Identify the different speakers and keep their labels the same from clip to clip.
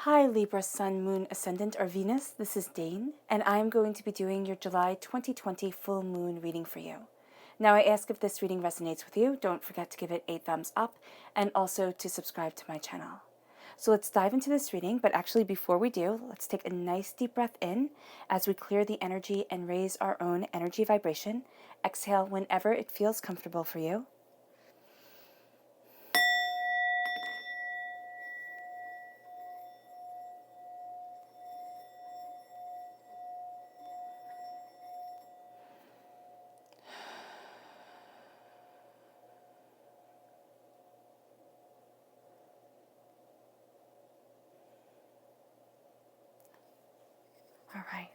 Speaker 1: Hi Libra, Sun, Moon, Ascendant, or Venus. This is Dane, and I am going to be doing your July 2020 full moon reading for you. Now I ask if this reading resonates with you, don't forget to give it a thumbs up and also to subscribe to my channel. So let's dive into this reading, but actually before we do, let's take a nice deep breath in as we clear the energy and raise our own energy vibration. Exhale whenever it feels comfortable for you. All right.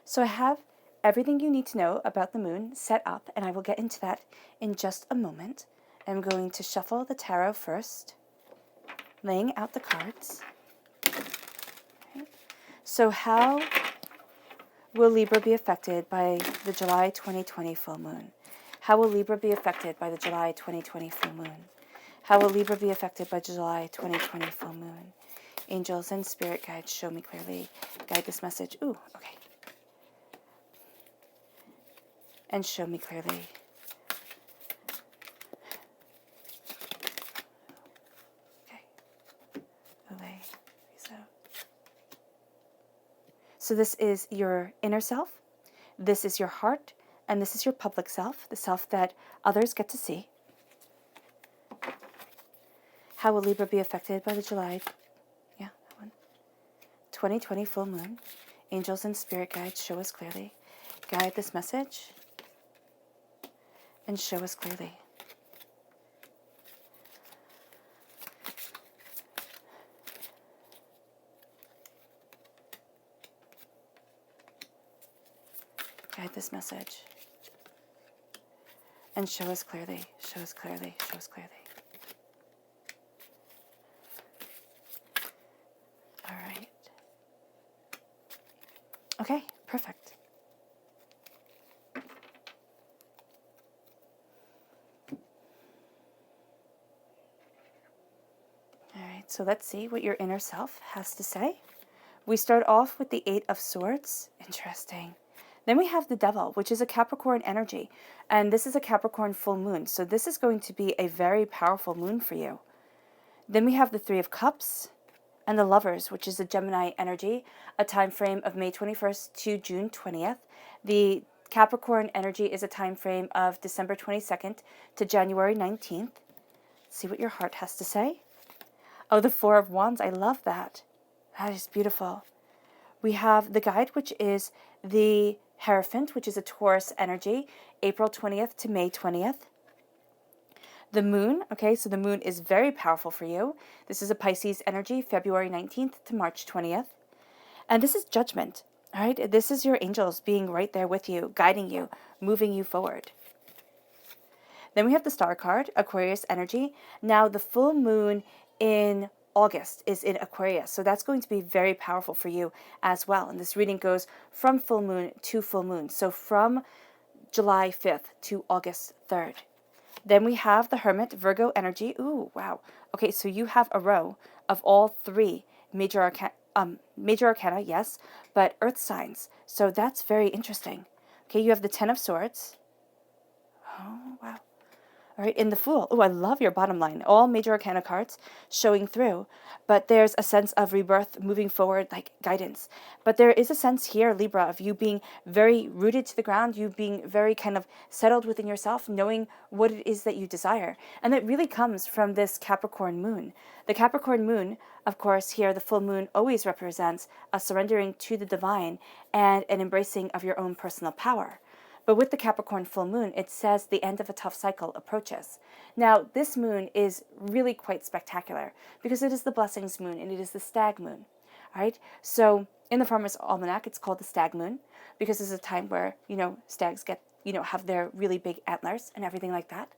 Speaker 1: So I have everything you need to know about the moon set up, and I will get into that in just a moment. I'm going to shuffle the tarot first, laying out the cards. Okay. So how will Libra be affected by the July 2020 full moon? How will Libra be affected by the July 2020 full moon? How will Libra be affected by July 2020 full moon? Angels and spirit guides, show me clearly. Guide this message. Ooh, okay. And show me clearly. Okay. So this is your inner self, this is your heart, and this is your public self, the self that others get to see. How will Libra be affected by the July 2020 full moon? Angels and spirit guides, show us clearly. Guide this message and show us clearly. Guide this message and show us clearly, show us clearly, show us clearly. All right. Okay, perfect. All right, so let's see what your inner self has to say. We start off with the Eight of Swords. Interesting. Then we have the Devil, which is a Capricorn energy. And this is a Capricorn full moon. So this is going to be a very powerful moon for you. Then we have the Three of Cups and the Lovers, which is a Gemini energy, a time frame of May 21st to June 20th. The Capricorn energy is a time frame of December 22nd to January 19th. Let's see what your heart has to say. Oh, the Four of Wands. I love that. That is beautiful. We have the Guide, which is the Hierophant, which is a Taurus energy, April 20th to May 20th. The Moon, okay, so the Moon is very powerful for you. This is a Pisces energy, February 19th to March 20th. And this is Judgment, all right? This is your angels being right there with you, guiding you, moving you forward. Then we have the Star card, Aquarius energy. Now, the full moon in August is in Aquarius, so that's going to be very powerful for you as well. And this reading goes from full moon to full moon, so from July 5th to August 3rd. Then we have the Hermit, Virgo energy. Ooh, wow. Okay, so you have a row of all three major arcana, yes, but earth signs. So that's very interesting. Okay, you have the Ten of Swords. Oh, wow. All right, in the Fool. Oh, I love your bottom line. All major arcana cards showing through. But there's a sense of rebirth, moving forward, like guidance. But there is a sense here, Libra, of you being very rooted to the ground, you being very kind of settled within yourself, knowing what it is that you desire. And that really comes from this Capricorn moon. The Capricorn moon, of course, here, the full moon always represents a surrendering to the divine and an embracing of your own personal power. But with the Capricorn full moon, it says the end of a tough cycle approaches. Now, this moon is really quite spectacular because it is the blessings moon and it is the stag moon. All right. So in the Farmer's Almanac, it's called the stag moon because it's a time where, stags get, have their really big antlers and everything like that.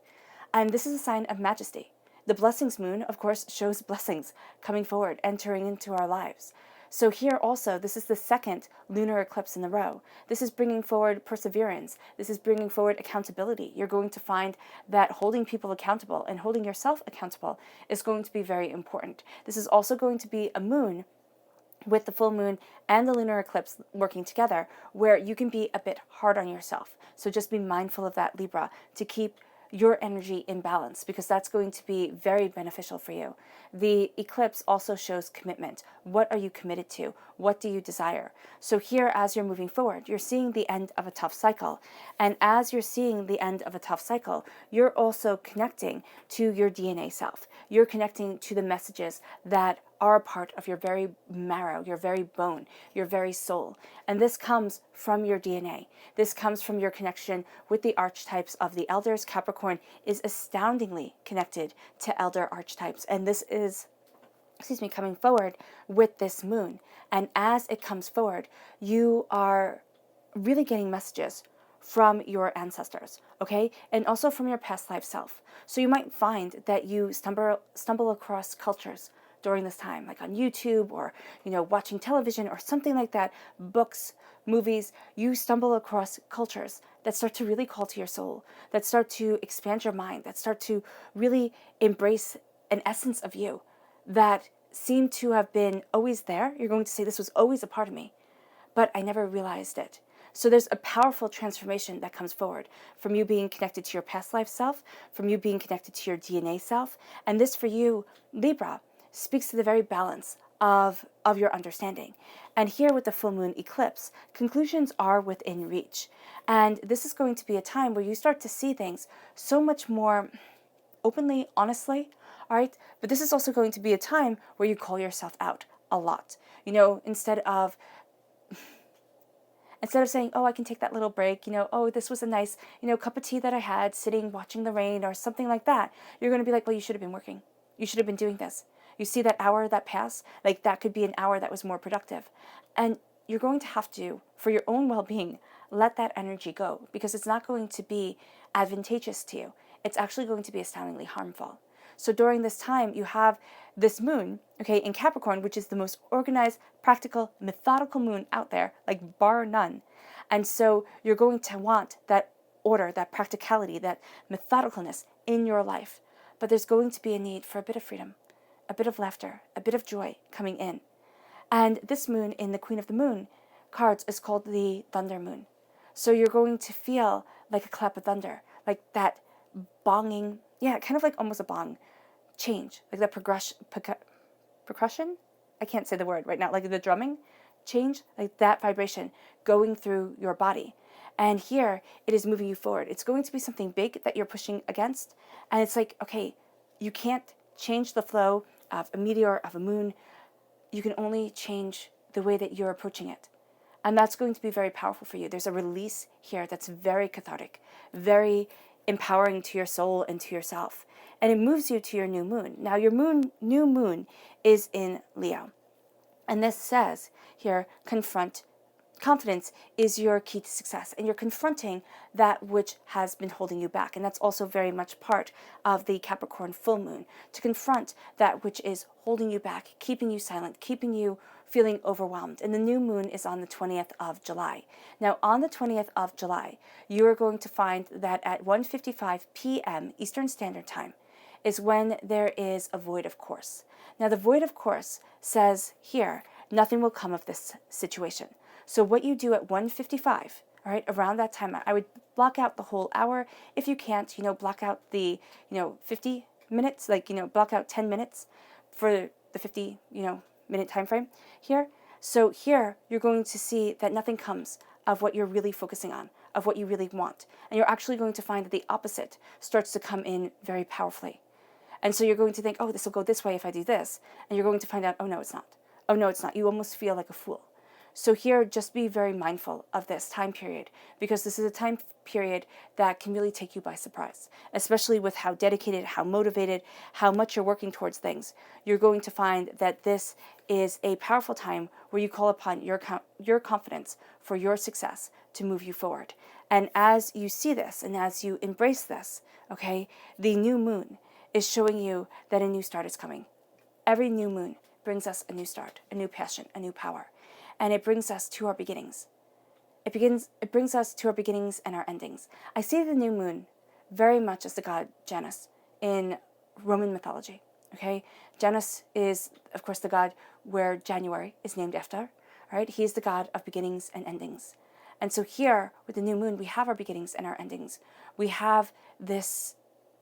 Speaker 1: And this is a sign of majesty. The blessings moon, of course, shows blessings coming forward, entering into our lives. So here also, this is the second lunar eclipse in a row. This is bringing forward perseverance. This is bringing forward accountability. You're going to find that holding people accountable and holding yourself accountable is going to be very important. This is also going to be a moon with the full moon and the lunar eclipse working together, where you can be a bit hard on yourself. So just be mindful of that, Libra, to keep your energy in balance, because that's going to be very beneficial for you. The eclipse also shows commitment. What are you committed to? What do you desire? So here, as you're moving forward, you're seeing the end of a tough cycle. And as you're seeing the end of a tough cycle, you're also connecting to your DNA self. You're connecting to the messages that are a part of your very marrow, your very bone, your very soul. And this comes from your DNA. This comes from your connection with the archetypes of the elders. Capricorn is astoundingly connected to elder archetypes. And this is, coming forward with this moon. And as it comes forward, you are really getting messages from your ancestors, okay? And also from your past life self. So you might find that you stumble across cultures during this time, like on YouTube or, watching television or something like that, books, movies. You stumble across cultures that start to really call to your soul, that start to expand your mind, that start to really embrace an essence of you that seemed to have been always there. You're going to say, this was always a part of me, but I never realized it. So there's a powerful transformation that comes forward from you being connected to your past life self, from you being connected to your DNA self. And this for you, Libra, speaks to the very balance of your understanding. And here with the full moon eclipse, conclusions are within reach. And this is going to be a time where you start to see things so much more openly, honestly, all right? But this is also going to be a time where you call yourself out a lot. Instead of saying, oh, I can take that little break, oh, this was a nice, cup of tea that I had sitting watching the rain or something like that, you're going to be like, well, you should have been working. You should have been doing this. You see that hour that passed? Like that could be an hour that was more productive. And you're going to have to, for your own well-being, let that energy go, because it's not going to be advantageous to you. It's actually going to be astoundingly harmful. So during this time, you have this moon, okay, in Capricorn, which is the most organized, practical, methodical moon out there, like bar none. And so you're going to want that order, that practicality, that methodicalness in your life. But there's going to be a need for a bit of freedom, a bit of laughter, a bit of joy coming in. And this moon in the Queen of the Moon cards is called the Thunder Moon. So you're going to feel like a clap of thunder, like that bonging, kind of like almost a bong change, like that percussion? I can't say the word right now, like the drumming change, like that vibration going through your body. And here it is moving you forward. It's going to be something big that you're pushing against. And it's like, okay, you can't change the flow of a meteor, of a moon. You can only change the way that you're approaching it. And that's going to be very powerful for you. There's a release here that's very cathartic, very empowering to your soul and to yourself. And it moves you to your new moon. Now, your new moon is in Leo. And this says here, confidence is your key to success. And you're confronting that which has been holding you back. And that's also very much part of the Capricorn full moon, to confront that which is holding you back, keeping you silent, keeping you feeling overwhelmed. And the new moon is on the 20th of July. Now, on the 20th of July, you are going to find that at 1:55 p.m. Eastern Standard Time is when there is a void of course. Now, the void of course says here, nothing will come of this situation. So what you do at 1:55, all right, around that time, I would block out the whole hour. If you can't, block out the, 50 minutes, block out 10 minutes for the 50, minute time frame here. So here you're going to see that nothing comes of what you're really focusing on, of what you really want. And you're actually going to find that the opposite starts to come in very powerfully. And so you're going to think, oh, this will go this way if I do this. And you're going to find out, oh, no, it's not. Oh, no, it's not. You almost feel like a fool. So here, just be very mindful of this time period, because this is a time period that can really take you by surprise, especially with how dedicated, how motivated, how much you're working towards things. You're going to find that this is a powerful time where you call upon your confidence for your success to move you forward. And as you see this and as you embrace this, okay, the new moon is showing you that a new start is coming. Every new moon brings us a new start, a new passion, a new power. And it brings us to our beginnings. It brings us to our beginnings and our endings. I see the new moon very much as the god Janus in Roman mythology. Okay, Janus is, of course, the god where January is named after. Right, he's the god of beginnings and endings. And so here, with the new moon, we have our beginnings and our endings. We have this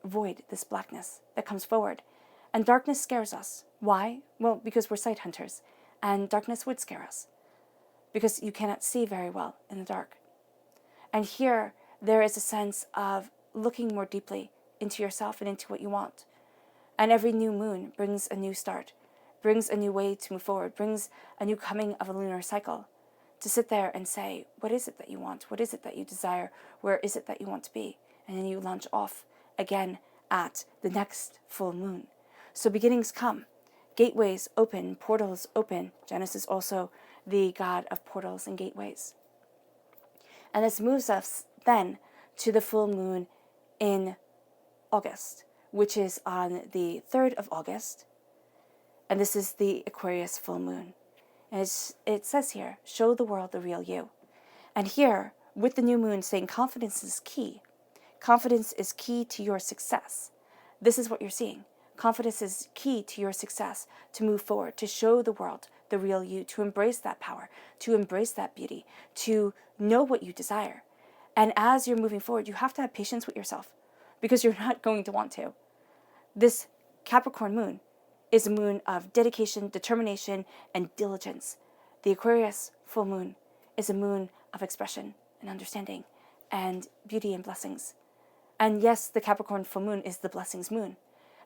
Speaker 1: void, this blackness that comes forward. And darkness scares us. Why? Well, because we're sight hunters. And darkness would scare us, because you cannot see very well in the dark. And here, there is a sense of looking more deeply into yourself and into what you want. And every new moon brings a new start, brings a new way to move forward, brings a new coming of a lunar cycle. To sit there and say, what is it that you want? What is it that you desire? Where is it that you want to be? And then you launch off again at the next full moon. So beginnings come. Gateways open, portals open. Janus is also the god of portals and gateways. And this moves us then to the full moon in August, which is on the 3rd of August. And this is the Aquarius full moon. And it says here, show the world the real you. And here, with the new moon saying confidence is key. Confidence is key to your success. This is what you're seeing. Confidence is key to your success, to move forward, to show the world the real you, to embrace that power, to embrace that beauty, to know what you desire. And as you're moving forward, you have to have patience with yourself, because you're not going to want to. This Capricorn moon is a moon of dedication, determination, and diligence. The Aquarius full moon is a moon of expression and understanding and beauty and blessings. And yes, the Capricorn full moon is the blessings moon,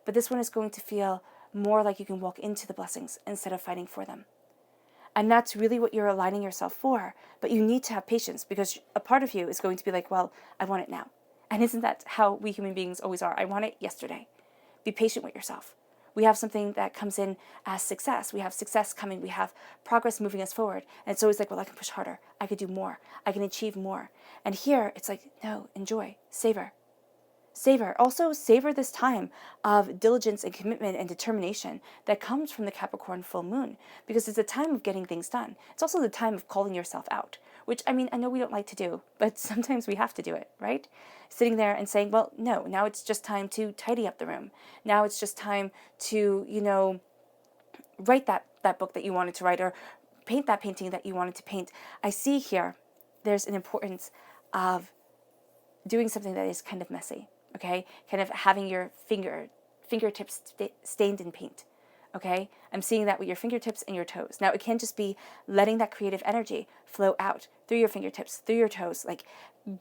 Speaker 1: but this one is going to feel more like you can walk into the blessings instead of fighting for them. And that's really what you're aligning yourself for, but you need to have patience, because a part of you is going to be like, well, I want it now. And isn't that how we human beings always are? I want it yesterday. Be patient with yourself. We have something that comes in as success. We have success coming. We have progress moving us forward. And it's always like, well, I can push harder. I could do more. I can achieve more. And here, it's like, no, enjoy, savor. Savor. Also, savor this time of diligence and commitment and determination that comes from the Capricorn full moon, because it's a time of getting things done. It's also the time of calling yourself out, which, I mean, I know we don't like to do, but sometimes we have to do it, right? Sitting there and saying, well, no, now it's just time to tidy up the room. Now it's just time to, write that book that you wanted to write, or paint that painting that you wanted to paint. I see here there's an importance of doing something that is kind of messy, okay? Kind of having your fingertips stained in paint, okay? I'm seeing that with your fingertips and your toes. Now, it can just be letting that creative energy flow out through your fingertips, through your toes, like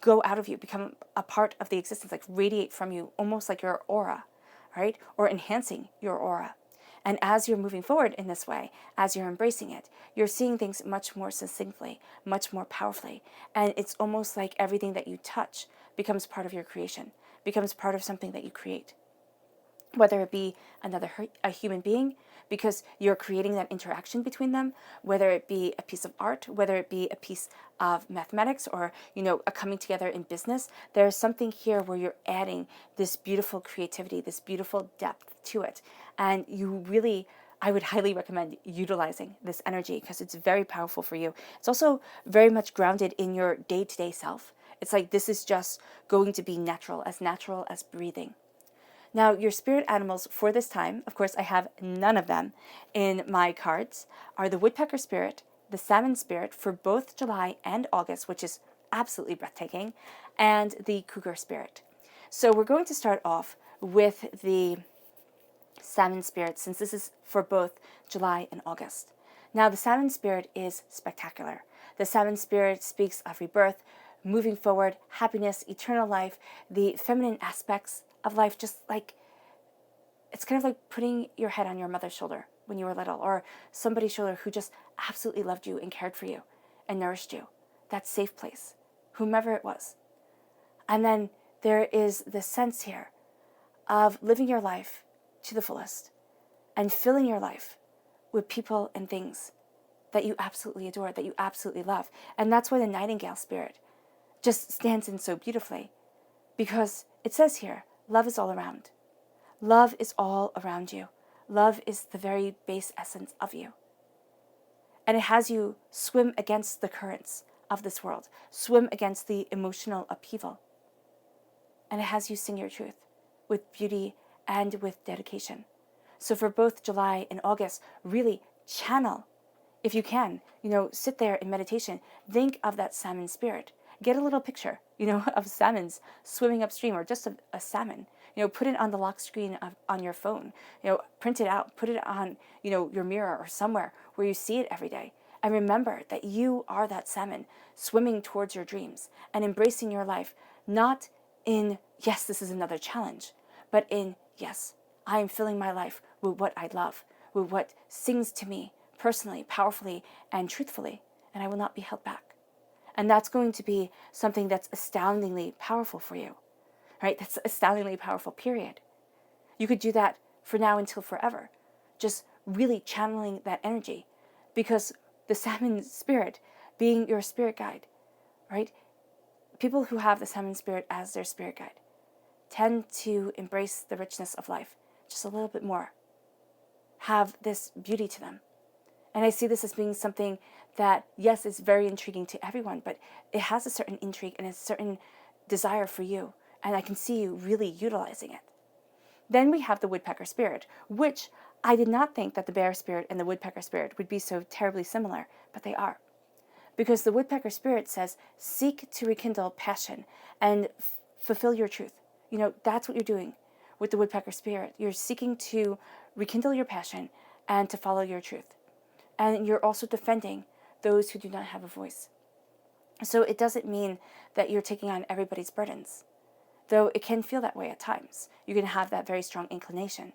Speaker 1: go out of you, become a part of the existence, like radiate from you, almost like your aura, right? Or enhancing your aura. And as you're moving forward in this way, as you're embracing it, you're seeing things much more succinctly, much more powerfully. And it's almost like everything that you touch becomes part of your creation, becomes part of something that you create. Whether it be a human being, because you're creating that interaction between them, whether it be a piece of art, whether it be a piece of mathematics, or, a coming together in business, there's something here where you're adding this beautiful creativity, this beautiful depth to it. And I would highly recommend utilizing this energy, because it's very powerful for you. It's also very much grounded in your day-to-day self. It's like this is just going to be natural as breathing. Now, your spirit animals for this time, of course, I have none of them in my cards, are the woodpecker spirit, the salmon spirit for both July and August, which is absolutely breathtaking, and the cougar spirit. So we're going to start off with the salmon spirit, since this is for both July and August. Now, the salmon spirit is spectacular. The salmon spirit speaks of rebirth, moving forward, happiness, eternal life, the feminine aspects of life, just like it's kind of like putting your head on your mother's shoulder when you were little, or somebody's shoulder who just absolutely loved you and cared for you and nourished you. That safe place, whomever it was. And then there is this sense here of living your life to the fullest and filling your life with people and things that you absolutely adore, that you absolutely love. And that's why the nightingale spirit just stands in so beautifully, because it says here, love is all around. Love is all around you. Love is the very base essence of you. And it has you swim against the currents of this world, swim against the emotional upheaval. And it has you sing your truth with beauty and with dedication. So for both July and August, really channel, if you can, sit there in meditation, think of that salmon spirit. Get a little picture, of salmons swimming upstream, or just a salmon. Put it on the lock screen on your phone. Print it out, put it on, your mirror or somewhere where you see it every day. And remember that you are that salmon swimming towards your dreams and embracing your life, not in, yes, this is another challenge, but in, yes, I am filling my life with what I love, with what sings to me personally, powerfully, and truthfully, and I will not be held back. And that's going to be something that's astoundingly powerful for you, right? That's astoundingly powerful, period. You could do that for now until forever, just really channeling that energy, because the salmon spirit being your spirit guide, right? People who have the salmon spirit as their spirit guide tend to embrace the richness of life just a little bit more, have this beauty to them. And I see this as being something that, yes, is very intriguing to everyone, but it has a certain intrigue and a certain desire for you. And I can see you really utilizing it. Then we have the woodpecker spirit, which I did not think that the bear spirit and the woodpecker spirit would be so terribly similar, but they are. Because the woodpecker spirit says, seek to rekindle passion and fulfill your truth. That's what you're doing with the woodpecker spirit. You're seeking to rekindle your passion and to follow your truth. And you're also defending those who do not have a voice. So it doesn't mean that you're taking on everybody's burdens, though it can feel that way at times. You can have that very strong inclination,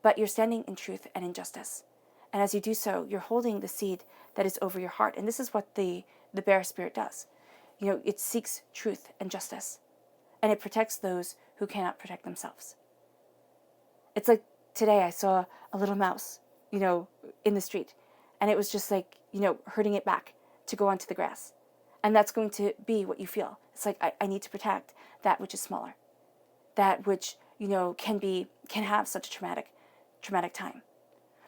Speaker 1: but you're standing in truth and in justice. And as you do so, you're holding the seed that is over your heart. And this is what the bear spirit does. It seeks truth and justice, and it protects those who cannot protect themselves. It's like today I saw a little mouse, in the street. And it was just like, herding it back to go onto the grass. And that's going to be what you feel. It's like, I need to protect that which is smaller. That which, can have such a traumatic time.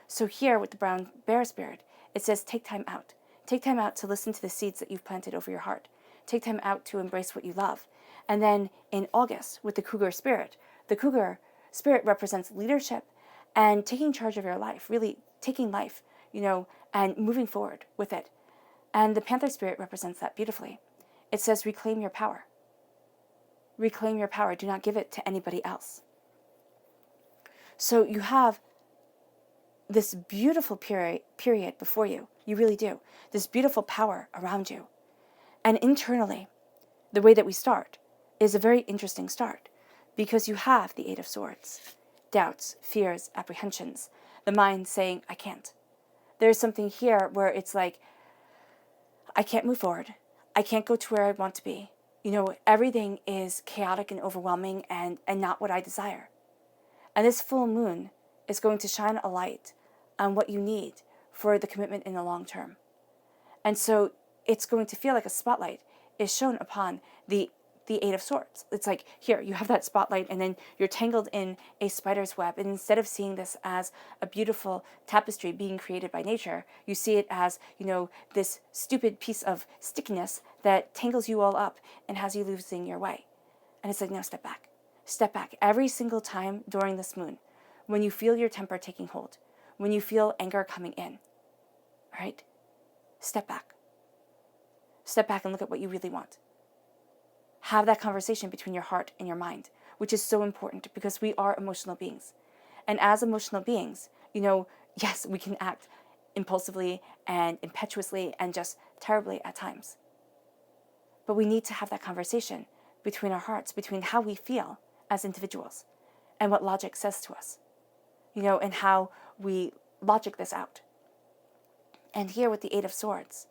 Speaker 1: So here with the brown bear spirit, it says take time out. Take time out to listen to the seeds that you've planted over your heart. Take time out to embrace what you love. And then in August with the cougar spirit represents leadership and taking charge of your life, really taking life, and moving forward with it. And the panther spirit represents that beautifully. It says, reclaim your power. Reclaim your power. Do not give it to anybody else. So you have this beautiful period before you. You really do. This beautiful power around you. And internally, the way that we start is a very interesting start, because you have the Eight of Swords. Doubts, fears, apprehensions. The mind saying, I can't. There's something here where it's like, I can't move forward. I can't go to where I want to be. Everything is chaotic and overwhelming and not what I desire. And this full moon is going to shine a light on what you need for the commitment in the long term. And so it's going to feel like a spotlight is shown upon the Eight of Swords. It's like, here, you have that spotlight, and then you're tangled in a spider's web. And instead of seeing this as a beautiful tapestry being created by nature, you see it as, this stupid piece of stickiness that tangles you all up and has you losing your way. And it's like, no, step back. Step back. Every single time during this moon, when you feel your temper taking hold, when you feel anger coming in, all right, step back. Step back and look at what you really want. Have that conversation between your heart and your mind, which is so important because we are emotional beings. And as emotional beings, yes, we can act impulsively and impetuously and just terribly at times. But we need to have that conversation between our hearts, between how we feel as individuals and what logic says to us, and how we logic this out. And here with the Eight of Swords,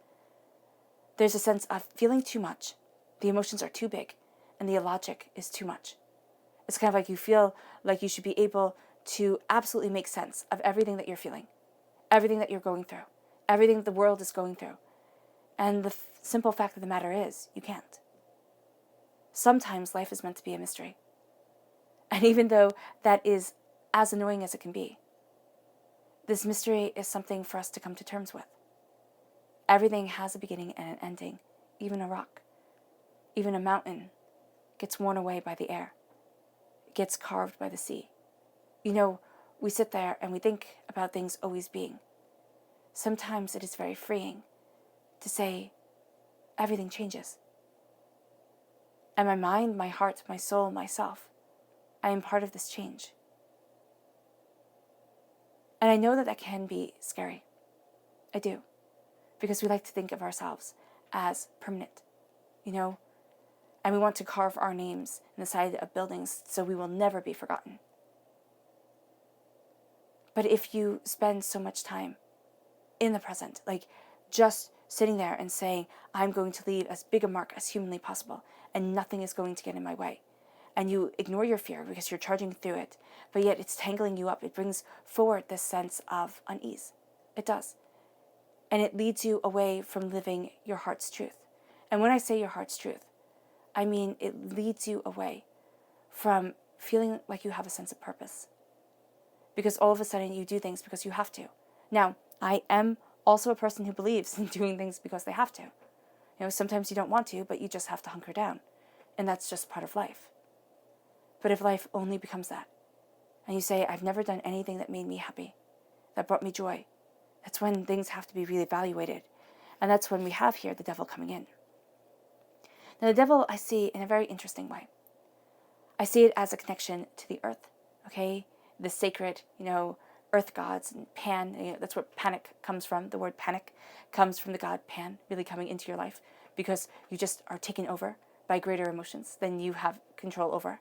Speaker 1: there's a sense of feeling too much. The emotions are too big, and the illogic is too much. It's kind of like you feel like you should be able to absolutely make sense of everything that you're feeling, everything that you're going through, everything that the world is going through. And the simple fact of the matter is, you can't. Sometimes life is meant to be a mystery. And even though that is as annoying as it can be, this mystery is something for us to come to terms with. Everything has a beginning and an ending, even a rock, even a mountain gets worn away by the air, gets carved by the sea. We sit there and we think about things always being. Sometimes it is very freeing to say, everything changes. And my mind, my heart, my soul, myself, I am part of this change. And I know that can be scary. I do. Because we like to think of ourselves as permanent, and we want to carve our names in the side of buildings so we will never be forgotten. But if you spend so much time in the present, like just sitting there and saying, I'm going to leave as big a mark as humanly possible, and nothing is going to get in my way, and you ignore your fear because you're charging through it, but yet it's tangling you up, it brings forward this sense of unease. It does. And it leads you away from living your heart's truth. And when I say your heart's truth, I mean it leads you away from feeling like you have a sense of purpose. Because all of a sudden you do things because you have to. Now, I am also a person who believes in doing things because they have to. Sometimes you don't want to, but you just have to hunker down. And that's just part of life. But if life only becomes that, and you say, I've never done anything that made me happy, that brought me joy, that's when things have to be really evaluated. And that's when we have here the devil coming in. Now the devil I see in a very interesting way. I see it as a connection to the earth, okay? The sacred, earth gods and Pan, that's where panic comes from. The word panic comes from the god Pan really coming into your life because you just are taken over by greater emotions than you have control over.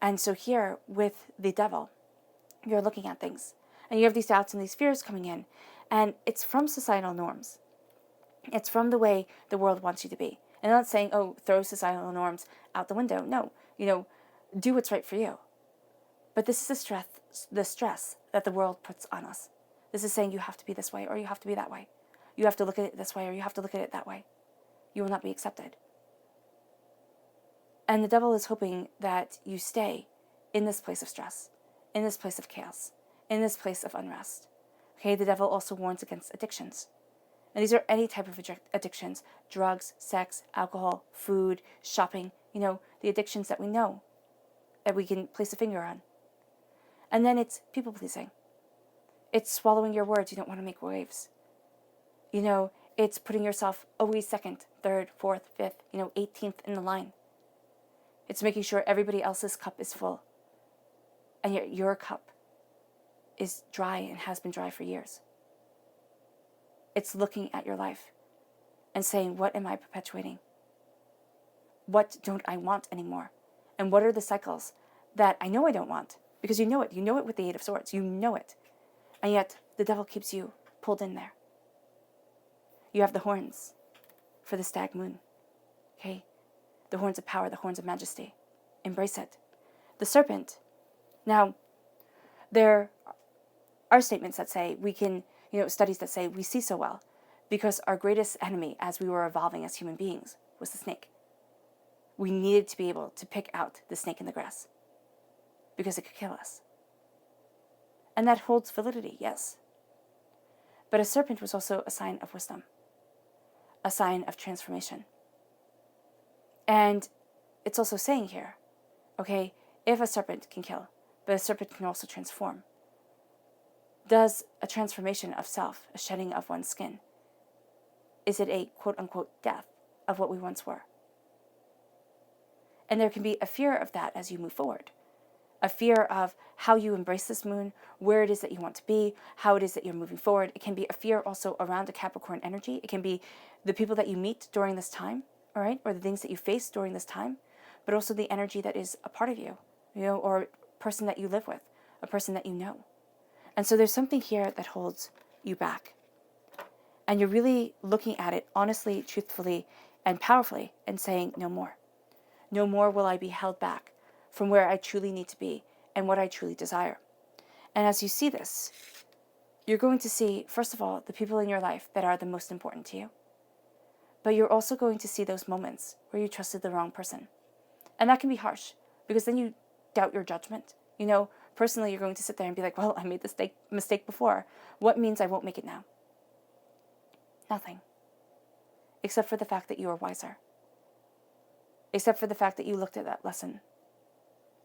Speaker 1: And so here with the devil, you're looking at things and you have these doubts and these fears coming in, and it's from societal norms. It's from the way the world wants you to be. And I'm not saying, throw societal norms out the window. No, do what's right for you. But this is the stress that the world puts on us. This is saying you have to be this way or you have to be that way. You have to look at it this way or you have to look at it that way. You will not be accepted. And the devil is hoping that you stay in this place of stress, in this place of chaos, in this place of unrest. Okay, the devil also warns against addictions. And these are any type of addictions: drugs, sex, alcohol, food, shopping, the addictions that we know, that we can place a finger on. And then it's people pleasing. It's swallowing your words. You don't want to make waves. It's putting yourself always second, third, fourth, fifth, 18th in the line. It's making sure everybody else's cup is full. And yet your cup is dry and has been dry for years. It's looking at your life and saying, what am I perpetuating? What don't I want anymore? And what are the cycles that I know I don't want? Because you know it. You know it with the Eight of Swords. You know it. And yet the devil keeps you pulled in there. You have the horns for the stag moon. Okay? The horns of power, the horns of majesty. Embrace it. The serpent. Now, there are statements that say we can, studies that say we see so well because our greatest enemy as we were evolving as human beings was the snake. We needed to be able to pick out the snake in the grass because it could kill us. And that holds validity, yes. But a serpent was also a sign of wisdom, a sign of transformation. And it's also saying here, okay, if a serpent can kill, but a serpent can also transform, does a transformation of self, a shedding of one's skin, is it a quote-unquote death of what we once were? And there can be a fear of that as you move forward. A fear of how you embrace this moon, where it is that you want to be, how it is that you're moving forward. It can be a fear also around a Capricorn energy. It can be the people that you meet during this time, all right, or the things that you face during this time, but also the energy that is a part of you, or a person that you live with, a person that you know. And so there's something here that holds you back. And you're really looking at it honestly, truthfully, and powerfully and saying, no more. No more will I be held back from where I truly need to be and what I truly desire. And as you see this, you're going to see, first of all, the people in your life that are the most important to you. But you're also going to see those moments where you trusted the wrong person. And that can be harsh because then you doubt your judgment. personally, you're going to sit there and be like, well, I made this mistake before. What means I won't make it now? Nothing. Except for the fact that you are wiser. Except for the fact that you looked at that lesson.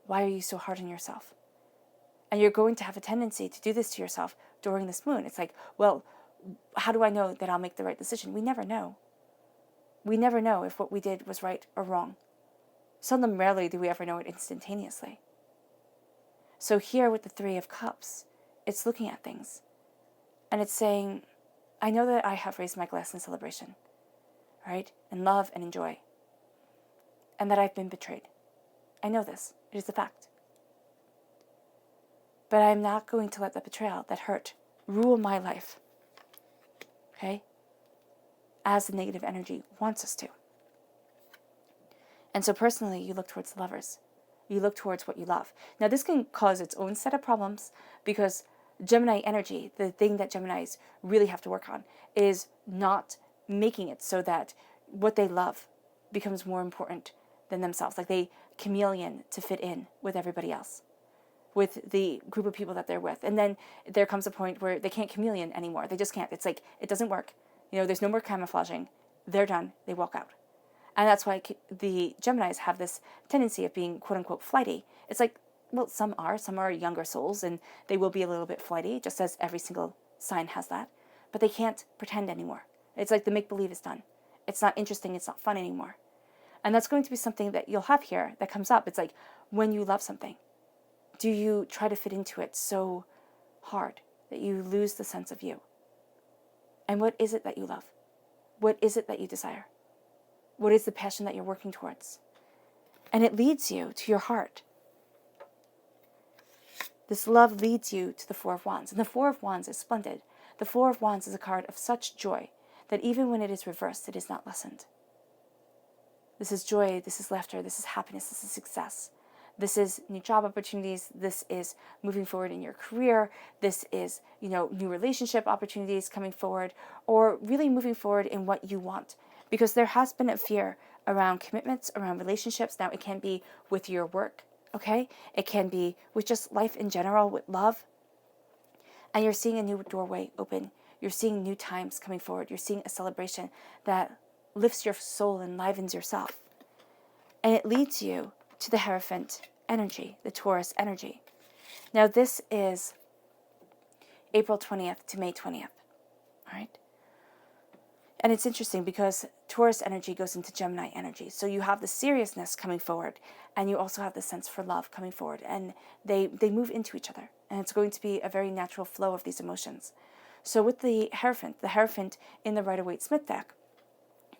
Speaker 1: Why are you so hard on yourself? And you're going to have a tendency to do this to yourself during this moon. It's like, well, how do I know that I'll make the right decision? We never know. We never know if what we did was right or wrong. Seldom, rarely do we ever know it instantaneously. So here with the Three of Cups, it's looking at things. And it's saying, I know that I have raised my glass in celebration, right? And love and enjoy. And that I've been betrayed. I know this. It is a fact. But I'm not going to let that betrayal, that hurt, rule my life. Okay? As the negative energy wants us to. And so personally, you look towards the Lovers. You look towards what you love. Now, this can cause its own set of problems because Gemini energy, the thing that Geminis really have to work on, is not making it so that what they love becomes more important than themselves. Like they chameleon to fit in with everybody else, with the group of people that they're with. And then there comes a point where they can't chameleon anymore. They just can't. It's like, it doesn't work. You know, there's no more camouflaging. They're done. They walk out. And that's why the Geminis have this tendency of being quote unquote flighty. It's like, well, some are younger souls and they will be a little bit flighty, just as every single sign has that. But they can't pretend anymore. It's like the make-believe is done. It's not interesting. It's not fun anymore. And that's going to be something that you'll have here that comes up. It's like when you love something, do you try to fit into it so hard that you lose the sense of you? And what is it that you love? What is it that you desire? What is the passion that you're working towards? And it leads you to your heart. This love leads you to the Four of Wands. And the Four of Wands is splendid. The Four of Wands is a card of such joy that even when it is reversed, it is not lessened. This is joy, this is laughter, this is happiness, this is success. This is new job opportunities. This is moving forward in your career. This is, new relationship opportunities coming forward, or really moving forward in what you want. Because there has been a fear around commitments, around relationships. Now it can be with your work, okay? It can be with just life in general, with love. And you're seeing a new doorway open. You're seeing new times coming forward. You're seeing a celebration that lifts your soul and livens yourself. And it leads you to the Hierophant energy, the Taurus energy. Now this is April 20th to May 20th, all right? And it's interesting because Taurus energy goes into Gemini energy. So you have the seriousness coming forward, and you also have the sense for love coming forward, and they move into each other. And it's going to be a very natural flow of these emotions. So with the Hierophant in the Rider-Waite-Smith deck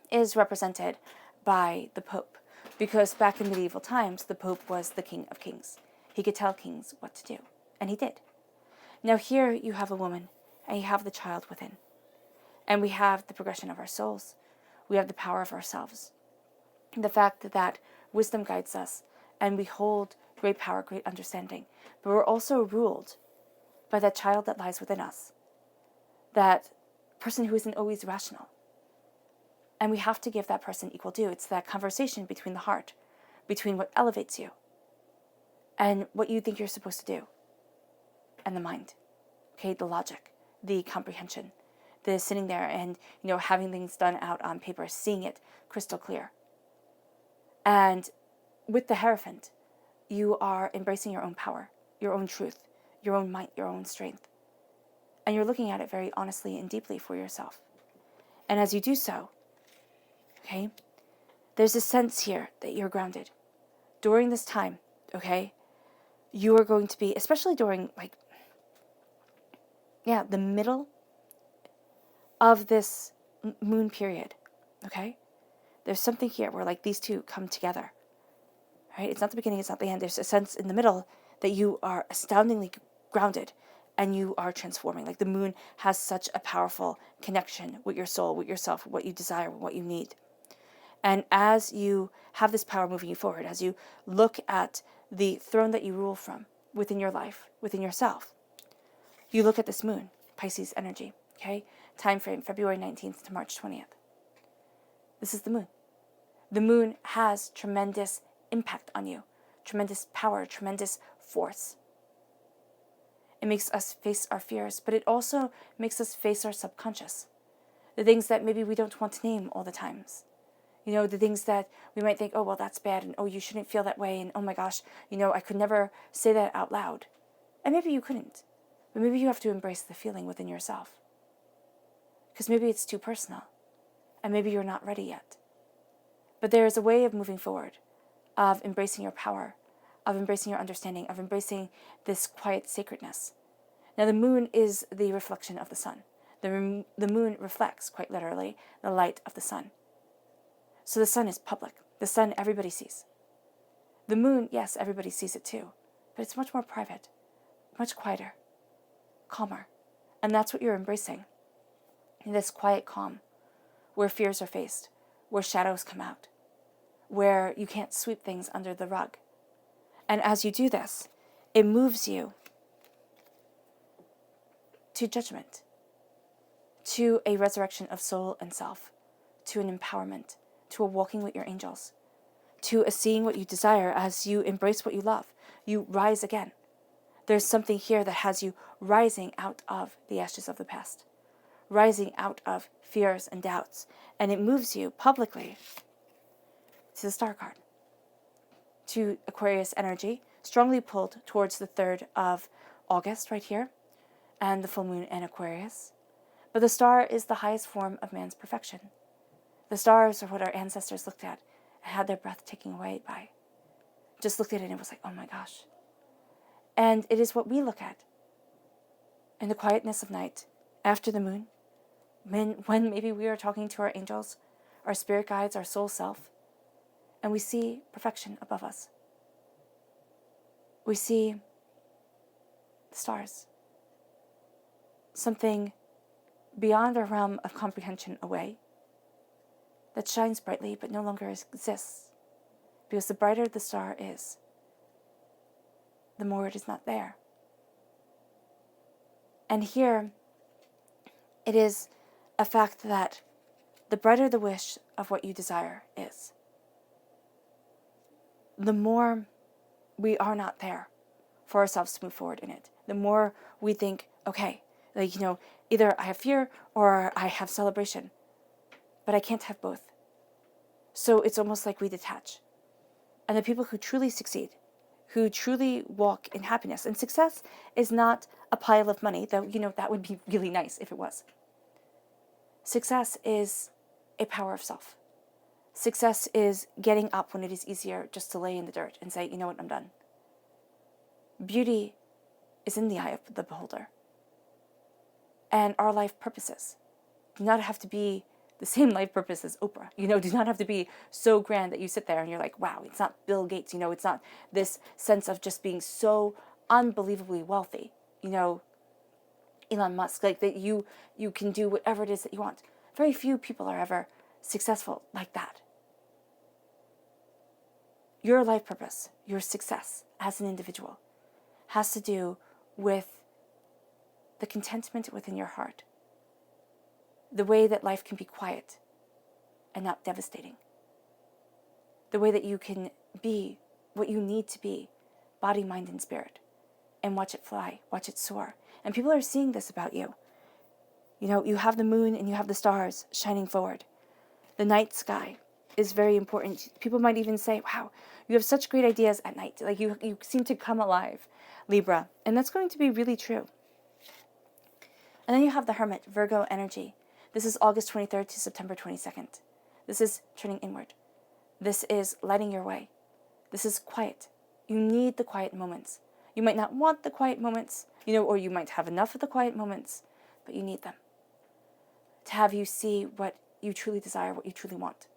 Speaker 1: is represented by the Pope. Because back in medieval times, the Pope was the King of Kings. He could tell kings what to do, and he did. Now here you have a woman, and you have the child within. And we have the progression of our souls. We have the power of ourselves. The fact that wisdom guides us, and we hold great power, great understanding. But we're also ruled by that child that lies within us. That person who isn't always rational. And we have to give that person equal due. It's that conversation between the heart, between what elevates you and what you think you're supposed to do, and the mind, okay, the logic, the comprehension, the sitting there and, having things done out on paper, seeing it crystal clear. And with the Hierophant, you are embracing your own power, your own truth, your own might, your own strength. And you're looking at it very honestly and deeply for yourself. And as you do so, okay, there's a sense here that you're grounded. During this time, okay, you are going to be, especially during, the middle of this moon period, okay? There's something here where, these two come together, right? It's not the beginning, it's not the end. There's a sense in the middle that you are astoundingly grounded and you are transforming. Like the moon has such a powerful connection with your soul, with yourself, what you desire, what you need. And as you have this power moving you forward, as you look at the throne that you rule from within your life, within yourself, you look at this moon, Pisces energy, okay? Time frame, February 19th to March 20th. This is the moon. The moon has tremendous impact on you, tremendous power, tremendous force. It makes us face our fears, but it also makes us face our subconscious. The things that maybe we don't want to name all the times. The things that we might think, oh, well, that's bad, and oh, you shouldn't feel that way, and oh my gosh, I could never say that out loud. And maybe you couldn't, but maybe you have to embrace the feeling within yourself. Because maybe it's too personal, and maybe you're not ready yet. But there is a way of moving forward, of embracing your power, of embracing your understanding, of embracing this quiet sacredness. Now, the moon is the reflection of the sun. The moon reflects, quite literally, the light of the sun. So the sun is public. The sun everybody sees. The moon, yes, everybody sees it too, but it's much more private, much quieter, calmer. And that's what you're embracing. In this quiet calm, where fears are faced, where shadows come out, where you can't sweep things under the rug. And as you do this, it moves you to judgment, to a resurrection of soul and self, to an empowerment, to a walking with your angels, to a seeing what you desire as you embrace what you love. You rise again. There's something here that has you rising out of the ashes of the past, rising out of fears and doubts, and it moves you publicly to the star card, to Aquarius energy, strongly pulled towards the 3rd of August right here, and the full moon in Aquarius. But the star is the highest form of man's perfection. The stars are what our ancestors looked at and had their breath taken away by. Just looked at it and it was like, oh my gosh. And it is what we look at in the quietness of night, after the moon, when maybe we are talking to our angels, our spirit guides, our soul self, and we see perfection above us. We see the stars, something beyond our realm of comprehension away, that shines brightly but no longer exists, because the brighter the star is, the more it is not there. And here, it is a fact that the brighter the wish of what you desire is, the more we are not there for ourselves to move forward in it. The more we think, okay, either I have fear or I have celebration, but I can't have both. So it's almost like we detach. And the people who truly succeed, who truly walk in happiness, and success is not a pile of money, though, that would be really nice if it was. Success is a power of self. Success is getting up when it is easier just to lay in the dirt and say, you know what, I'm done. Beauty is in the eye of the beholder. And our life purposes do not have to be the same life purpose as Oprah. Do not have to be so grand that you sit there and you're like, wow, it's not Bill Gates. It's not this sense of just being so unbelievably wealthy. Elon Musk, like that you can do whatever it is that you want. Very few people are ever successful like that. Your life purpose, your success as an individual, has to do with the contentment within your heart, the way that life can be quiet and not devastating, the way that you can be what you need to be, body, mind, and spirit, and watch it fly, watch it soar. And people are seeing this about you. You have the moon and you have the stars shining forward. The night sky is very important. People might even say, wow, you have such great ideas at night. Like you seem to come alive, Libra. And that's going to be really true. And then you have the Hermit, Virgo energy. This is August 23rd to September 22nd. This is turning inward. This is lighting your way. This is quiet. You need the quiet moments. You might not want the quiet moments, or you might have enough of the quiet moments, but you need them to have you see what you truly desire, what you truly want,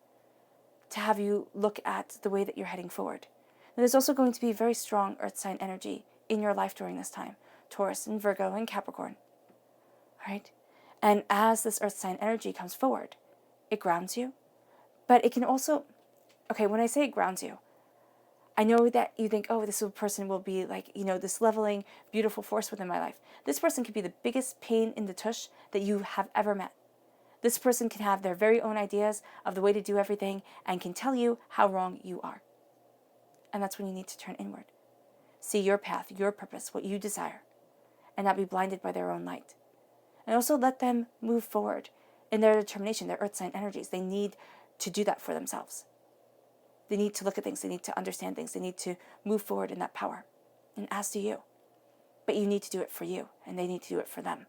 Speaker 1: to have you look at the way that you're heading forward. And there's also going to be very strong earth sign energy in your life during this time, Taurus and Virgo and Capricorn. All right? And as this earth sign energy comes forward, it grounds you, but it can also, when I say it grounds you, I know that you think, oh, this person will be like, this leveling, beautiful force within my life. This person could be the biggest pain in the tush that you have ever met. This person can have their very own ideas of the way to do everything and can tell you how wrong you are. And that's when you need to turn inward. See your path, your purpose, what you desire, and not be blinded by their own light. And also let them move forward in their determination, their earth sign energies. They need to do that for themselves. They need to look at things. They need to understand things. They need to move forward in that power. And as do you. But you need to do it for you, and they need to do it for them.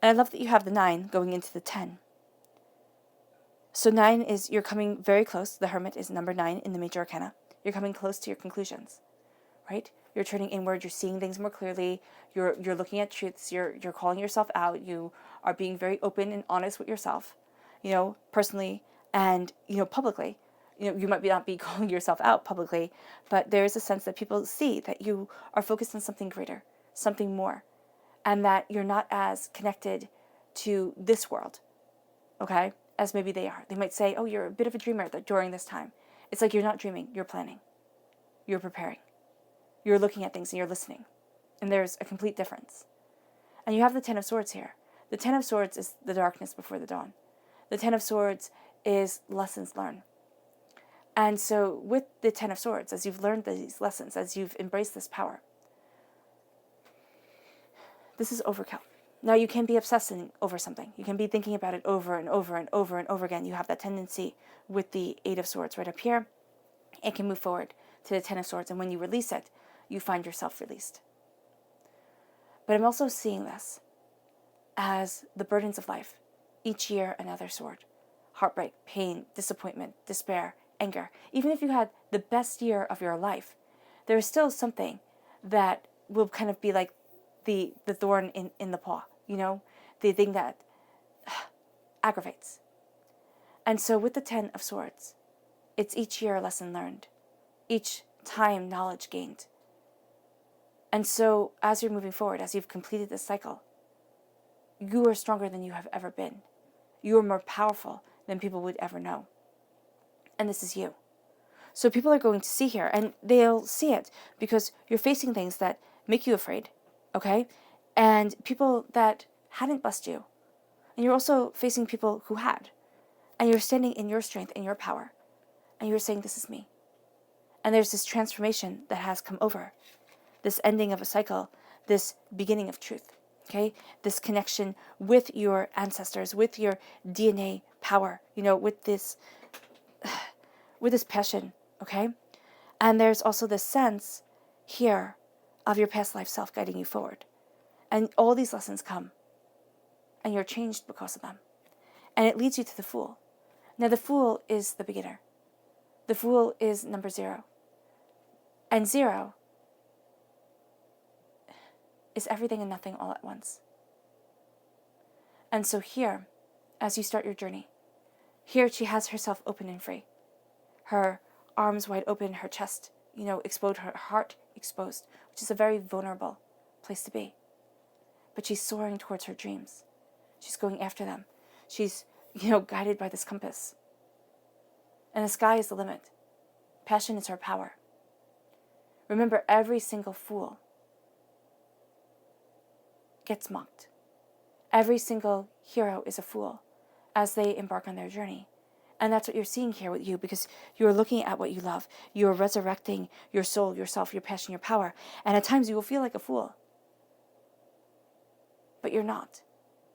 Speaker 1: And I love that you have the 9 going into the 10. So 9 is, you're coming very close. The Hermit is number 9 in the major arcana. You're coming close to your conclusions, right? You're turning inward. You're seeing things more clearly. You're looking at truths. You're calling yourself out. You are being very open and honest with yourself, personally and, publicly. You might not be calling yourself out publicly, but there is a sense that people see that you are focused on something greater, something more, and that you're not as connected to this world, okay, as maybe they are. They might say, oh, you're a bit of a dreamer during this time. It's like you're not dreaming, you're planning, you're preparing, you're looking at things and you're listening, and there's a complete difference. And you have the 10 of Swords here. The 10 of Swords is the darkness before the dawn. The 10 of Swords is lessons learned. And so with the 10 of Swords, as you've learned these lessons, as you've embraced this power, this is overkill. Now, you can be obsessing over something. You can be thinking about it over and over and over and over again. You have that tendency with the 8 of Swords right up here. It can move forward to the 10 of Swords, and when you release it, you find yourself released. But I'm also seeing this as the burdens of life. Each year, another sword. Heartbreak, pain, disappointment, despair, anger. Even if you had the best year of your life, there is still something that will kind of be like the thorn in the paw, the thing that aggravates. And so with the 10 of Swords, it's each year a lesson learned, each time knowledge gained. And so as you're moving forward, as you've completed this cycle, you are stronger than you have ever been. You are more powerful than people would ever know. And this is you. So people are going to see here, and they'll see it because you're facing things that make you afraid, okay? And people that hadn't blessed you. And you're also facing people who had. And you're standing in your strength and your power. And you're saying, this is me. And there's this transformation that has come over. This ending of a cycle, this beginning of truth, okay? This connection with your ancestors, with your DNA power, with this passion, okay? And there's also this sense here of your past life self guiding you forward. And all these lessons come, and you're changed because of them. And it leads you to the Fool. Now, the Fool is the beginner. The Fool is number 0. And 0 is everything and nothing all at once. And so here, as you start your journey, here she has herself open and free. Her arms wide open, her chest, exposed, her heart exposed, which is a very vulnerable place to be. But she's soaring towards her dreams. She's going after them. She's, guided by this compass. And the sky is the limit. Passion is her power. Remember, every single fool gets mocked. Every single hero is a fool as they embark on their journey. And that's what you're seeing here with you, because you're looking at what you love. You're resurrecting your soul, yourself, your passion, your power. And at times you will feel like a fool. But you're not.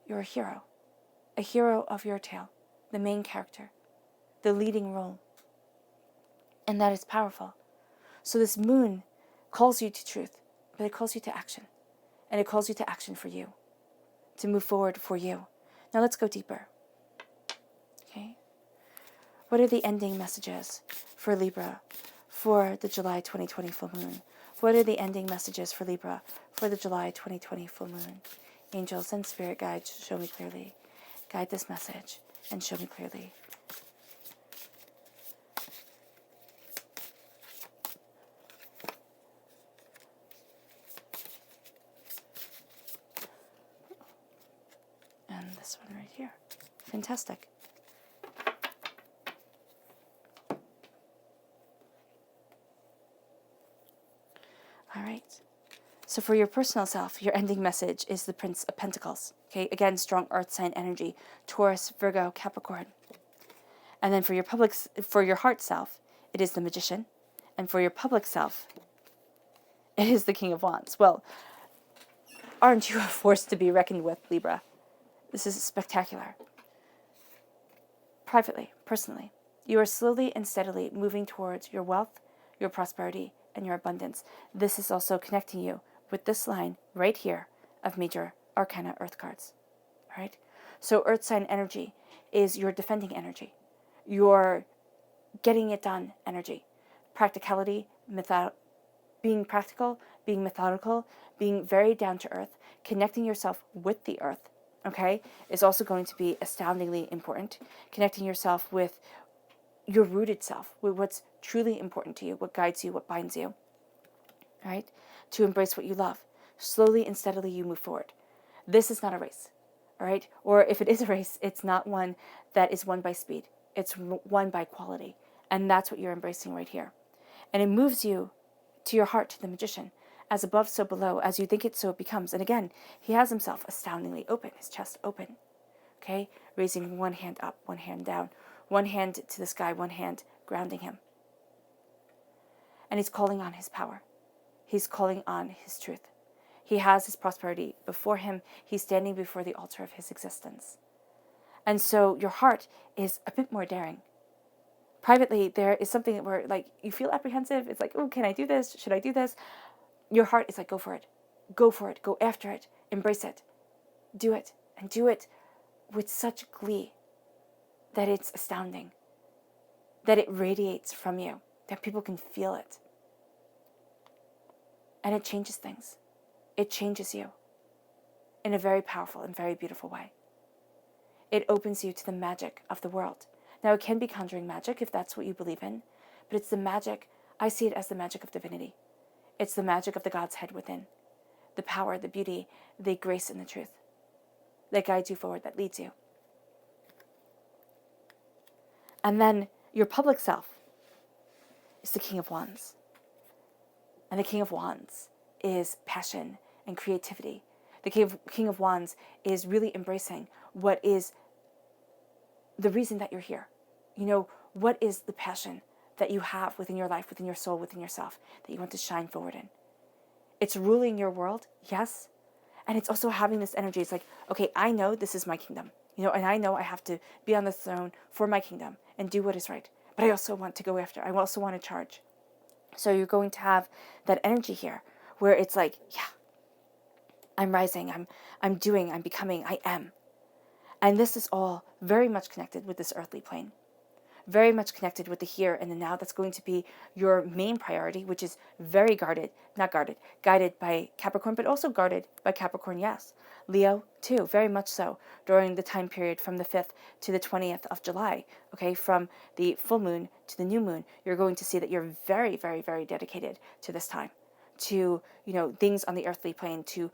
Speaker 1: You're a hero of your tale, the main character, the leading role. And that is powerful. So this moon calls you to truth, but it calls you to action. And it calls you to action for you, to move forward for you. Now let's go deeper. Okay? What are the ending messages for Libra for the July 2020 full moon? What are the ending messages for Libra for the July 2020 full moon? Angels and spirit guides, show me clearly. Guide this message and show me clearly. And this one right here. Fantastic. All right. So for your personal self, your ending message is the Prince of Pentacles. Okay, again, strong earth sign energy, Taurus, Virgo, Capricorn. And then for your heart self, it is the Magician. And for your public self, it is the King of Wands. Well, aren't you a force to be reckoned with, Libra? This is spectacular. Privately, personally, you are slowly and steadily moving towards your wealth, your prosperity, and your abundance. This is also connecting you with this line right here of major arcana earth cards. All right? So earth sign energy is your defending energy, your getting it done energy, practicality, being practical, being methodical, being very down to earth, connecting yourself with the earth, okay, is also going to be astoundingly important. Connecting yourself with your rooted self, with what's truly important to you, what guides you, what binds you, right? To embrace what you love. Slowly and steadily you move forward. This is not a race, all right? Or if it is a race, it's not one that is won by speed. It's won by quality. And that's what you're embracing right here. And it moves you to your heart, to the magician. As above, so below. As you think it, so it becomes. And again, he has himself astoundingly open, his chest open. Okay? Raising one hand up, one hand down. One hand to the sky, one hand grounding him. And he's calling on his power. He's calling on his truth. He has his prosperity before him. He's standing before the altar of his existence. And so your heart is a bit more daring. Privately, there is something where, like, you feel apprehensive. It's like, oh, can I do this? Should I do this? Your heart is like, go for it. Go for it. Go after it. Embrace it. Do it. And do it with such glee that it's astounding. That it radiates from you. That people can feel it. And it changes things. It changes you in a very powerful and very beautiful way. It opens you to the magic of the world. Now, it can be conjuring magic if that's what you believe in, but it's the magic, I see it as the magic of divinity. It's the magic of the God's head within, the power, the beauty, the grace, and the truth that guides you forward, that leads you. And then your public self is the King of Wands. And the King of Wands is passion and creativity. The King of Wands is really embracing what is the reason that you're here. You know, what is the passion that you have within your life, within your soul, within yourself, that you want to shine forward in? It's ruling your world, yes. And it's also having this energy. It's like, okay, I know this is my kingdom. You know, and I know I have to be on the throne for my kingdom and do what is right. But I also want to go after. I also want to charge. So you're going to have that energy here where it's like, yeah, I'm rising, I'm doing, I'm becoming, I am. And this is all very much connected with this earthly plane. Very much connected with the here and the now. That's going to be your main priority, which is very guided by Capricorn, but also guarded by Capricorn, yes. Leo, too, very much so, during the time period from the 5th to the 20th of July, okay, from the full moon to the new moon, you're going to see that you're very, very, very dedicated to this time, to, you know, things on the earthly plane, to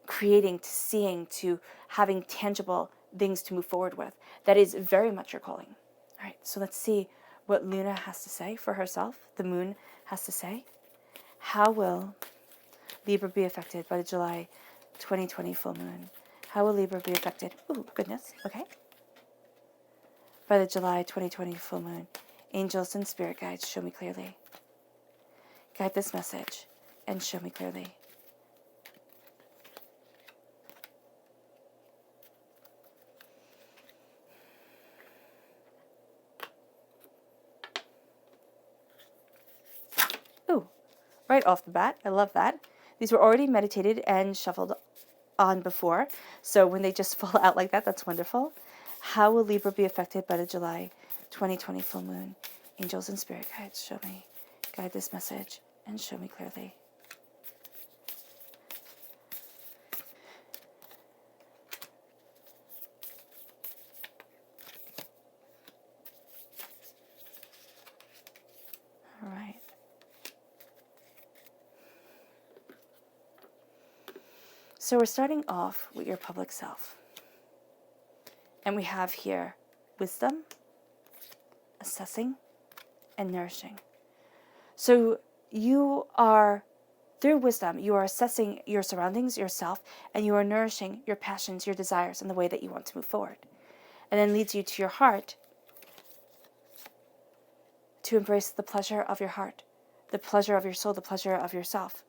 Speaker 1: creating, to seeing, to having tangible things to move forward with. That is very much your calling. All right, so let's see what Luna has to say for herself, the moon has to say. How will Libra be affected by the July 2020 full moon? How will Libra be affected? Oh, goodness, okay. By the July 2020 full moon. Angels and spirit guides, show me clearly. Guide this message and show me clearly. Ooh, right off the bat, I love that. These were already meditated and shuffled on before, so when they just fall out like that, that's wonderful. How will Libra be affected by the July 2020 full moon? Angels and spirit guides, show me. Guide this message and show me clearly. All right. So we're starting off with your public self. And we have here wisdom, assessing, and nourishing. So you are, through wisdom, you are assessing your surroundings, yourself, and you are nourishing your passions, your desires, and the way that you want to move forward. And then leads you to your heart to embrace the pleasure of your heart, the pleasure of your soul, the pleasure of yourself.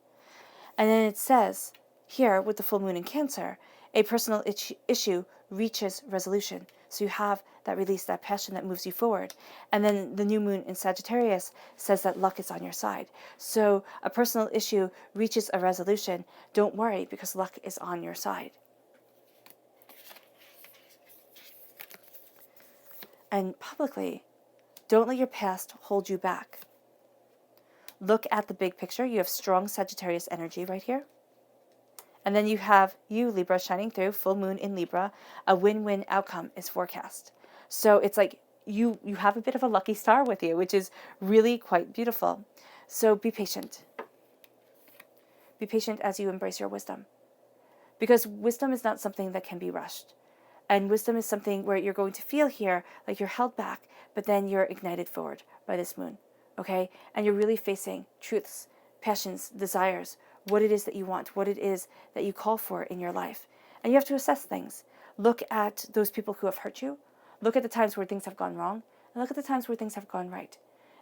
Speaker 1: And then it says here with the full moon in Cancer, a personal issue reaches resolution. So you have that release, that passion that moves you forward. And then the new moon in Sagittarius says that luck is on your side. So a personal issue reaches a resolution. Don't worry, because luck is on your side. And publicly, don't let your past hold you back. Look at the big picture. You have strong Sagittarius energy right here. And then you have you, Libra, shining through, full moon in Libra. A win-win outcome is forecast. So it's like you have a bit of a lucky star with you, which is really quite beautiful. So be patient. Be patient as you embrace your wisdom. Because wisdom is not something that can be rushed. And wisdom is something where you're going to feel here like you're held back, but then you're ignited forward by this moon. Okay? And you're really facing truths, passions, desires, what it is that you want, what it is that you call for in your life. And you have to assess things. Look at those people who have hurt you. Look at the times where things have gone wrong. And look at the times where things have gone right.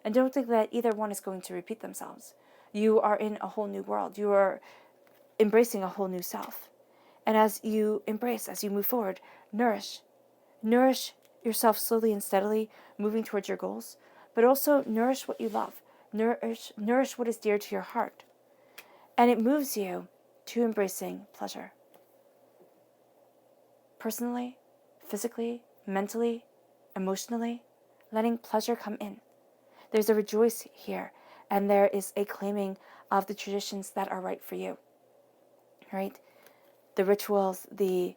Speaker 1: And don't think that either one is going to repeat themselves. You are in a whole new world. You are embracing a whole new self. And as you embrace, as you move forward, nourish yourself slowly and steadily, moving towards your goals, but also nourish what you love. Nourish what is dear to your heart. And it moves you to embracing pleasure. Personally, physically, mentally, emotionally, letting pleasure come in. There's a rejoice here, and there is a claiming of the traditions that are right for you. Right? The rituals, the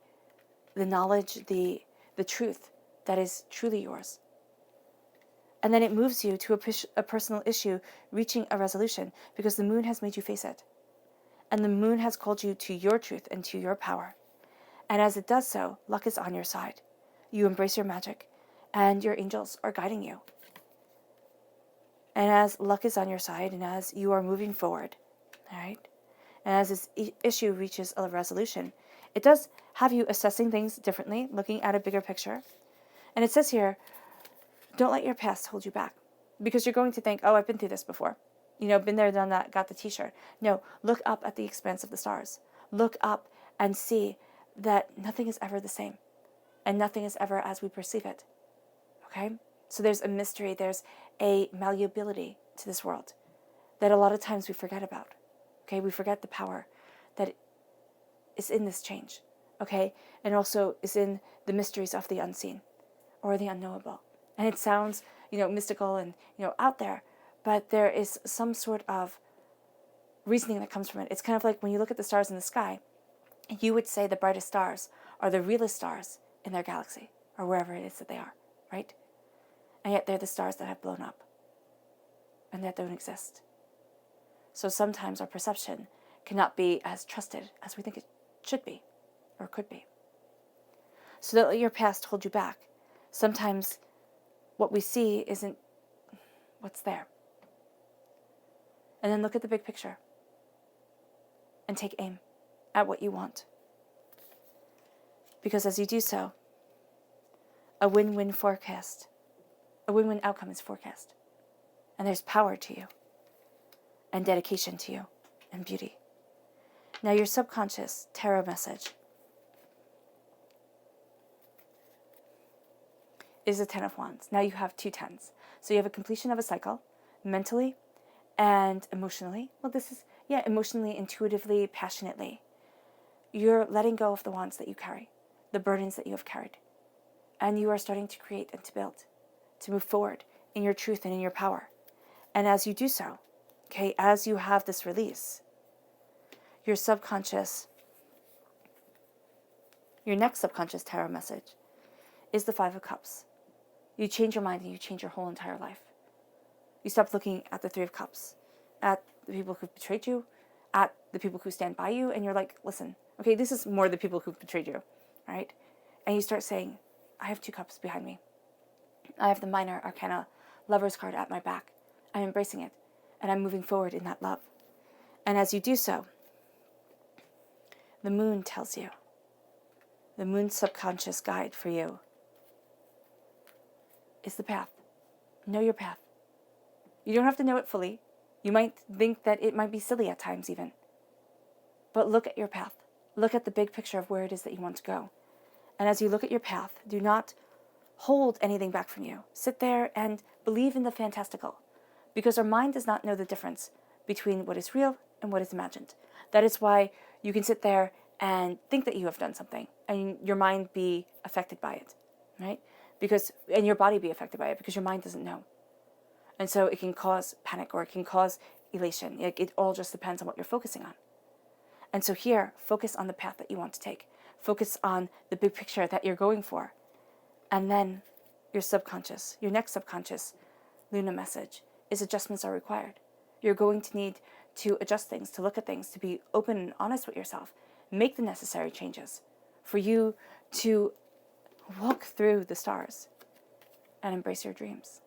Speaker 1: knowledge, the truth that is truly yours. And then it moves you to a personal issue reaching a resolution because the moon has made you face it. And the moon has called you to your truth and to your power. And as it does so, luck is on your side. You embrace your magic, and your angels are guiding you. And as luck is on your side, and as you are moving forward, all right, and as this issue reaches a resolution, it does have you assessing things differently, looking at a bigger picture. And it says here, don't let your past hold you back. Because you're going to think, oh, I've been through this before. You know, been there, done that, got the t-shirt. No, look up at the expanse of the stars. Look up and see that nothing is ever the same. And nothing is ever as we perceive it. Okay? So there's a mystery, there's a malleability to this world that a lot of times we forget about. Okay? We forget the power that is in this change. Okay? And also is in the mysteries of the unseen or the unknowable. And it sounds, mystical and, out there, but there is some sort of reasoning that comes from it. It's kind of like when you look at the stars in the sky, you would say the brightest stars are the realest stars in their galaxy, or wherever it is that they are, right? And yet they're the stars that have blown up, and that don't exist. So sometimes our perception cannot be as trusted as we think it should be, or could be. So don't let your past hold you back. Sometimes what we see isn't what's there. And then look at the big picture and take aim at what you want. Because as you do so, a win-win outcome is forecast. And there's power to you, and dedication to you, and beauty. Now your subconscious tarot message is the 10 of Wands. Now you have 2 tens. So you have a completion of a cycle, mentally and emotionally. Well, this is, emotionally, intuitively, passionately. You're letting go of the wands that you carry, the burdens that you have carried. And you are starting to create and to build, to move forward in your truth and in your power. And as you do so, okay, as you have this release, your next subconscious tarot message is the 5 of Cups. You change your mind and you change your whole entire life. You stop looking at the 3 of Cups, at the people who've betrayed you, at the people who stand by you, and you're like, listen, okay, this is more the people who've betrayed you, right? And you start saying, I have 2 cups behind me. I have the Minor Arcana Lover's card at my back. I'm embracing it, and I'm moving forward in that love. And as you do so, the moon tells you, the moon's subconscious guide for you is the path. Know your path. You don't have to know it fully. You might think that it might be silly at times even. But look at your path. Look at the big picture of where it is that you want to go. And as you look at your path, do not hold anything back from you. Sit there and believe in the fantastical. Because our mind does not know the difference between what is real and what is imagined. That is why you can sit there and think that you have done something and your mind be affected by it, right? And your body be affected by it because your mind doesn't know. And so it can cause panic or it can cause elation. It all just depends on what you're focusing on. And so here, focus on the path that you want to take. Focus on the big picture that you're going for. And then your subconscious, your next subconscious Luna message is adjustments are required. You're going to need to adjust things, to look at things, to be open and honest with yourself. Make the necessary changes for you to walk through the stars and embrace your dreams.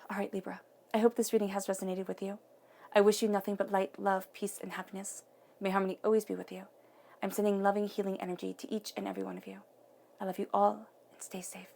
Speaker 1: All right, Libra. I hope this reading has resonated with you. I wish you nothing but light, love, peace, and happiness. May harmony always be with you. I'm sending loving, healing energy to each and every one of you. I love you all, and stay safe.